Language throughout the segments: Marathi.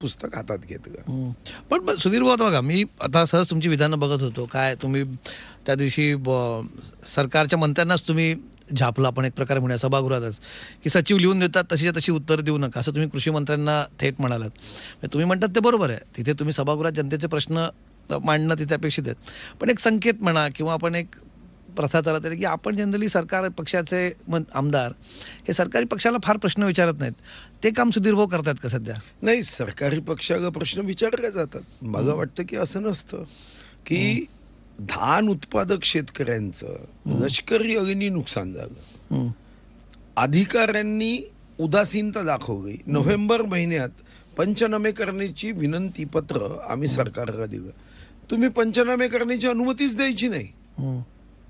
पुस्तक हातात घेतलं. पण सुधीर भाऊ, आता बघा, मी आता सहज तुमची विधानं बघत होतो. काय तुम्ही त्या दिवशी सरकारच्या मंत्र्यांनाच तुम्ही झापला, आपण एक प्रकारे म्हणूया सभागृहातच, की सचिव लिहून देतात तशीच्या तशी उत्तर देऊ नका, असं तुम्ही कृषी मंत्र्यांना थेट म्हणालात. म्हणजे तुम्ही म्हणतात ते बरोबर आहे, तिथे तुम्ही सभागृहात जनतेचे प्रश्न मांडणं तिथे अपेक्षित आहेत. पण एक संकेत म्हणा किंवा आपण एक प्रथा चालत आहे की आपण जनरली सरकार पक्षाचे आमदार हे सरकारी पक्षाला फार प्रश्न विचारत नाहीत. ते काम सुधीर भाऊ करतात का सध्या? नाही, सरकारी पक्षाला प्रश्न विचारले जातात. मला वाटतं की असं नसतं की धान उत्पादक शेतकऱ्यांचं लष्करी अग्नी नुकसान झालं, अधिकाऱ्यांनी उदासीनता दाखवली. नोव्हेंबर महिन्यात पंचनामे करण्याची विनंती पत्र आम्ही सरकारला दिलं. तुम्ही पंचनामे करण्याची अनुमतीच द्यायची नाही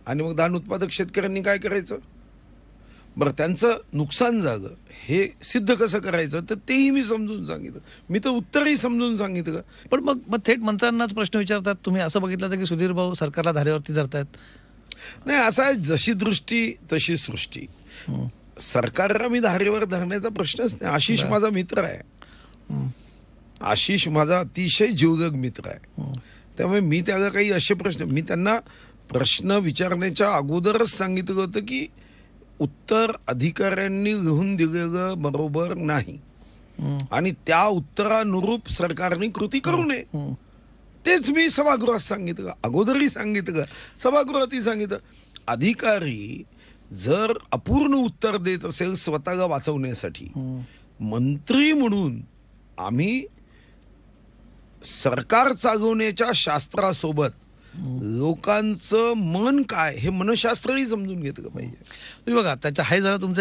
आणि मग धान उत्पादक शेतकऱ्यांनी काय करायचं? बरं, त्यांचं नुकसान झालं हे सिद्ध कसं करायचं तर तेही मी समजून सांगितलं. मी तर उत्तरही समजून सांगितलं. पण मग थेट मंत्र्यांनाच प्रश्न विचारतात. तुम्ही असं बघितलं की सुधीर भाऊ सरकारला धारेवरती धरतायत? नाही, असं आहे, जशी दृष्टी तशी सृष्टी. सरकारला मी धारेवर धरण्याचा प्रश्नच नाही. आशिष माझा मित्र आहे, आशिष माझा अतिशय जीवलग मित्र आहे. त्यामुळे मी त्याला काही असे मी त्यांना प्रश्न विचारण्याच्या अगोदरच सांगितलं होतं की उत्तर अधिकाऱ्यांनी लिहून दिलेलं बरोबर नाही आणि त्या उत्तरानुरूप सरकारने कृती करू नये. तेच मी सभागृहात सांगितलं, अगोदरही सांगितलं, सभागृहातही सांगितलं. अधिकारी जर अपूर्ण उत्तर देत असेल स्वतःला वाचवण्यासाठी, मंत्री म्हणून आम्ही सरकार चालवण्याच्या शास्त्रासोबत लोकांचं मन काय हे मनशास्त्रही समजून घेतलं पाहिजे. तुम्ही बघा, त्याच्या हाय झालं तुमचं एक